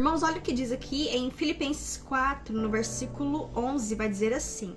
Irmãos, olha o que diz aqui em Filipenses 4, no versículo 11, vai dizer assim: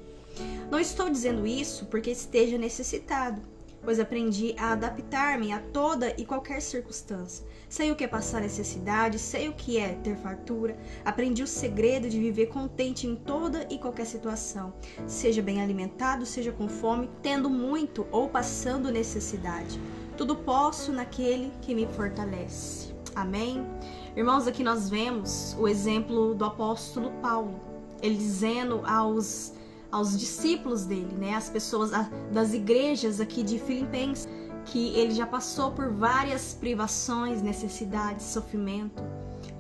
Não estou dizendo isso porque esteja necessitado, pois aprendi a adaptar-me a toda e qualquer circunstância. Sei o que é passar necessidade, sei o que é ter fartura, aprendi o segredo de viver contente em toda e qualquer situação, seja bem alimentado, seja com fome, tendo muito ou passando necessidade. Tudo posso naquele que me fortalece. Amém? Irmãos, aqui nós vemos o exemplo do apóstolo Paulo, ele dizendo aos discípulos dele, né, as pessoas das igrejas aqui de Filipenses, que ele já passou por várias privações, necessidades, sofrimento,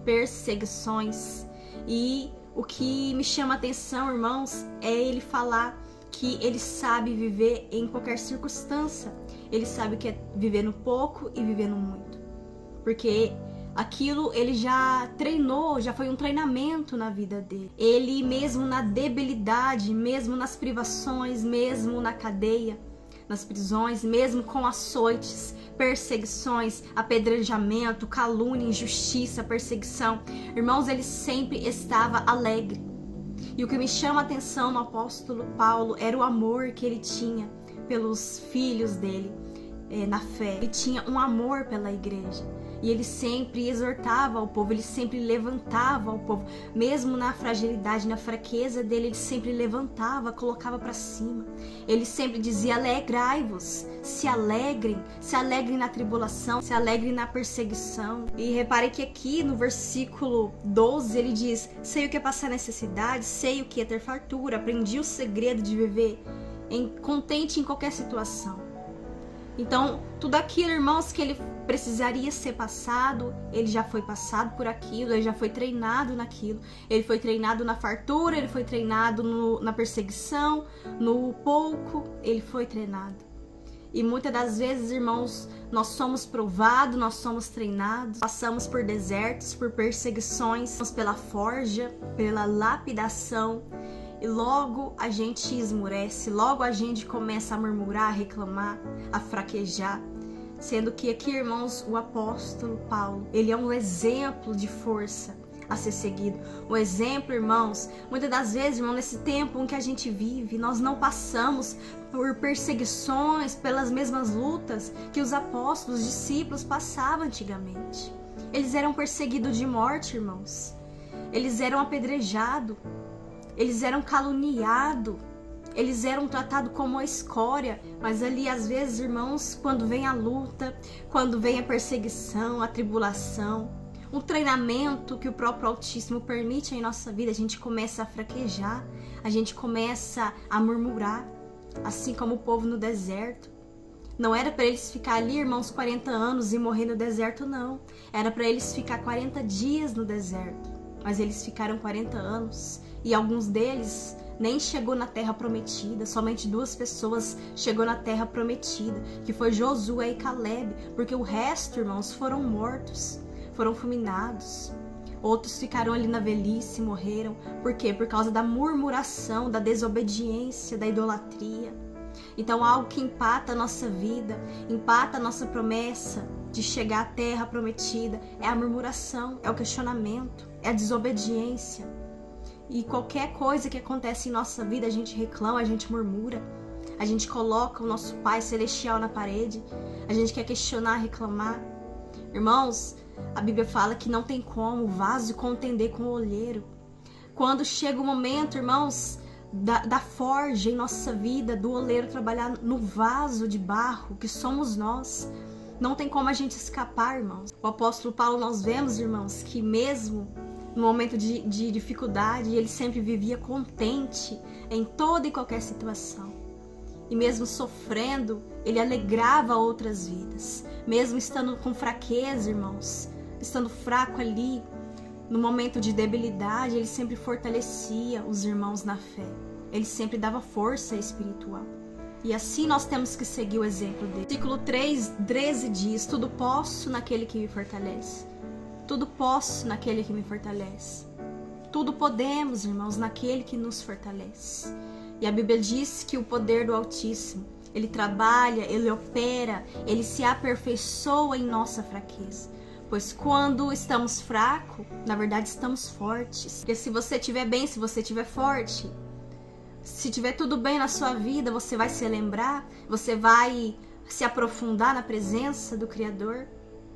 perseguições. E o que me chama a atenção, irmãos, é ele falar que ele sabe viver em qualquer circunstância. Ele sabe o que é viver no pouco e viver no muito. Porque aquilo ele já treinou, já foi um treinamento na vida dele. Ele mesmo na debilidade, mesmo nas privações, mesmo na cadeia, nas prisões, mesmo com açoites, perseguições, apedrejamento, calúnia, injustiça, perseguição. Irmãos, ele sempre estava alegre. E o que me chama a atenção no apóstolo Paulo era o amor que ele tinha pelos filhos dele na fé. Ele tinha um amor pela igreja. E ele sempre exortava o povo, ele sempre levantava o povo. Mesmo na fragilidade, na fraqueza dele, ele sempre levantava, colocava para cima. Ele sempre dizia: alegrai-vos, se alegrem na tribulação, se alegrem na perseguição. E repare que aqui no versículo 12 ele diz: sei o que é passar necessidade, sei o que é ter fartura, aprendi o segredo de viver contente em qualquer situação. Então, tudo aquilo, irmãos, que ele precisaria ser passado, ele já foi passado por aquilo, ele já foi treinado naquilo. Ele foi treinado na fartura, ele foi treinado na perseguição, no pouco, ele foi treinado. E muitas das vezes, irmãos, nós somos provados, nós somos treinados, passamos por desertos, por perseguições, pela forja, pela lapidação. E logo a gente esmurece, logo a gente começa a murmurar, a reclamar, a fraquejar. Sendo que aqui, irmãos, o apóstolo Paulo, ele é um exemplo de força a ser seguido. Um exemplo, irmãos, muitas das vezes, irmão, nesse tempo em que a gente vive, nós não passamos por perseguições, pelas mesmas lutas que os apóstolos, os discípulos passavam antigamente. Eles eram perseguidos de morte, irmãos. Eles eram apedrejados. Eles eram caluniados, eles eram tratados como a escória, mas ali às vezes, irmãos, quando vem a luta, quando vem a perseguição, a tribulação, um treinamento que o próprio Altíssimo permite em nossa vida, a gente começa a fraquejar, a gente começa a murmurar, assim como o povo no deserto. Não era para eles ficar ali, irmãos, 40 anos e morrer no deserto, não. Era para eles ficar 40 dias no deserto, mas eles ficaram 40 anos. E alguns deles nem chegou na terra prometida, somente 2 pessoas chegou na terra prometida, que foi Josué e Caleb, porque o resto, irmãos, foram mortos, foram fulminados. Outros ficaram ali na velhice e morreram. Por quê? Por causa da murmuração, da desobediência, da idolatria. Então algo que empata a nossa vida, empata a nossa promessa de chegar à terra prometida é a murmuração, é o questionamento, é a desobediência. E qualquer coisa que acontece em nossa vida, a gente reclama, a gente murmura. A gente coloca o nosso Pai Celestial na parede. A gente quer questionar, reclamar. Irmãos, a Bíblia fala que não tem como o vaso contender com o olheiro. Quando chega o momento, irmãos, da forja em nossa vida, do oleiro trabalhar no vaso de barro, que somos nós, não tem como a gente escapar, irmãos. O apóstolo Paulo, nós vemos, irmãos, que mesmo no momento de dificuldade, ele sempre vivia contente em toda e qualquer situação. E mesmo sofrendo, ele alegrava outras vidas. Mesmo estando com fraqueza, irmãos, estando fraco ali, no momento de debilidade, ele sempre fortalecia os irmãos na fé. Ele sempre dava força espiritual. E assim nós temos que seguir o exemplo dele. Versículo 13 diz: tudo posso naquele que me fortalece. Tudo posso naquele que me fortalece. Tudo podemos, irmãos, naquele que nos fortalece. E a Bíblia diz que o poder do Altíssimo, ele trabalha, ele opera, ele se aperfeiçoa em nossa fraqueza. Pois quando estamos fracos, na verdade estamos fortes. Porque se você estiver bem, se você estiver forte, se tiver tudo bem na sua vida, você vai se lembrar, você vai se aprofundar na presença do Criador?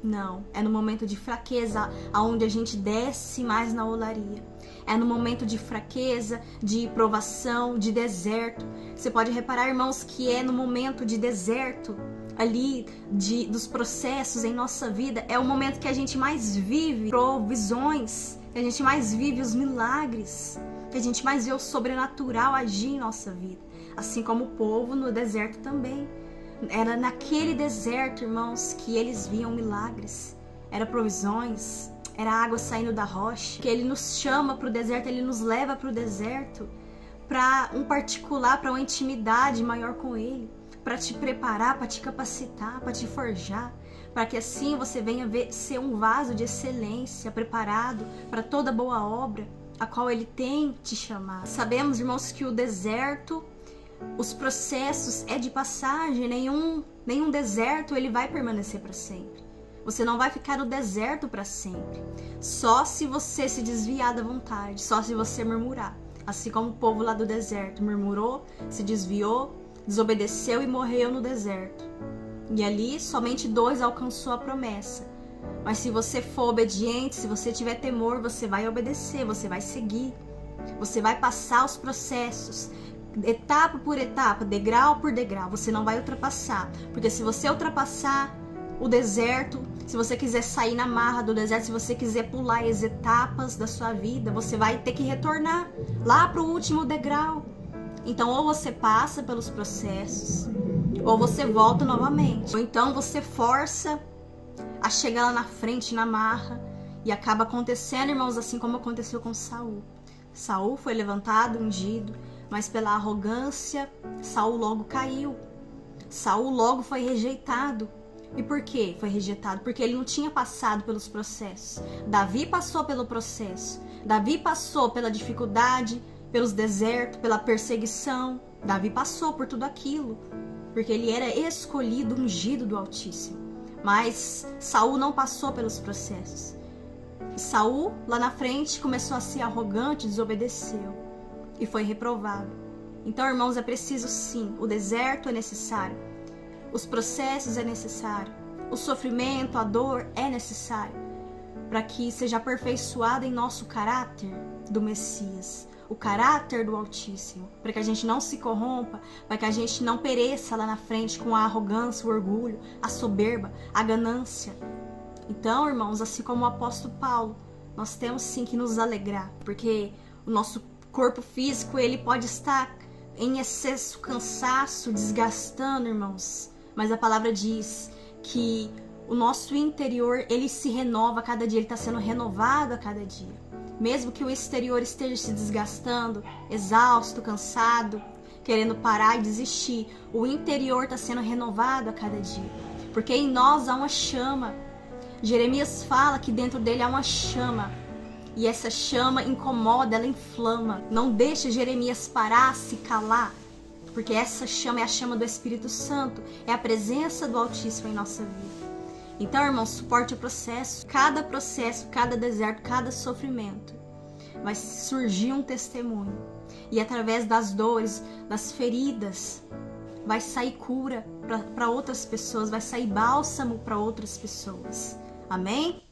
Não, é no momento de fraqueza aonde a gente desce mais na olaria. É no momento de fraqueza, de provação, de deserto. Você pode reparar, irmãos, que é no momento de deserto, ali dos processos em nossa vida, é o momento que a gente mais vive provisões, que a gente mais vive os milagres, que a gente mais vê o sobrenatural agir em nossa vida. Assim como o povo no deserto também. Era naquele deserto, irmãos, que eles viam milagres. Era provisões, era água saindo da rocha. Que ele nos chama para o deserto, ele nos leva para o deserto, para um particular, para uma intimidade maior com ele, para te preparar, para te capacitar, para te forjar, para que assim você venha ser um vaso de excelência, preparado para toda boa obra a qual ele tem te chamado. Sabemos, irmãos, que o deserto, os processos é de passagem, nenhum deserto ele vai permanecer para sempre. Você não vai ficar no deserto para sempre. Só se você se desviar da vontade, só se você murmurar. Assim como o povo lá do deserto murmurou, se desviou, desobedeceu e morreu no deserto. E ali somente 2 alcançou a promessa. Mas se você for obediente, se você tiver temor, você vai obedecer, você vai seguir. Você vai passar os processos, etapa por etapa, degrau por degrau. Você não vai ultrapassar. Porque se você ultrapassar o deserto, se você quiser sair na marra do deserto, se você quiser pular as etapas da sua vida, você vai ter que retornar lá para o último degrau. Então, ou você passa pelos processos, ou você volta novamente. Ou então você força a chegar lá na frente, na marra, e acaba acontecendo, irmãos, assim como aconteceu com Saul. Saul foi levantado, ungido, mas pela arrogância, Saul logo caiu. Saul logo foi rejeitado. E por quê foi rejeitado? Porque ele não tinha passado pelos processos. Davi passou pelo processo. Davi passou pela dificuldade, pelos desertos, pela perseguição. Davi passou por tudo aquilo, porque ele era escolhido, ungido do Altíssimo. Mas Saul não passou pelos processos. Saul, lá na frente, começou a ser arrogante, desobedeceu e foi reprovado. Então, irmãos, é preciso sim, o deserto é necessário, os processos é necessário, o sofrimento, a dor é necessário, para que seja aperfeiçoado em nosso caráter do Messias, o caráter do Altíssimo, para que a gente não se corrompa, para que a gente não pereça lá na frente com a arrogância, o orgulho, a soberba, a ganância. Então, irmãos, assim como o apóstolo Paulo, nós temos sim que nos alegrar, porque o nosso corpo físico, ele pode estar em excesso, cansaço, desgastando, irmãos, mas a palavra diz que o nosso interior, ele se renova a cada dia, ele está sendo renovado a cada dia. Mesmo que o exterior esteja se desgastando, exausto, cansado, querendo parar e desistir, o interior está sendo renovado a cada dia. Porque em nós há uma chama. Jeremias fala que dentro dele há uma chama. E essa chama incomoda, ela inflama. Não deixa Jeremias parar, se calar. Porque essa chama é a chama do Espírito Santo. É a presença do Altíssimo em nossa vida. Então, irmãos, suporte o processo. Cada processo, cada deserto, cada sofrimento, vai surgir um testemunho. E através das dores, das feridas, vai sair cura para outras pessoas, vai sair bálsamo para outras pessoas. Amém?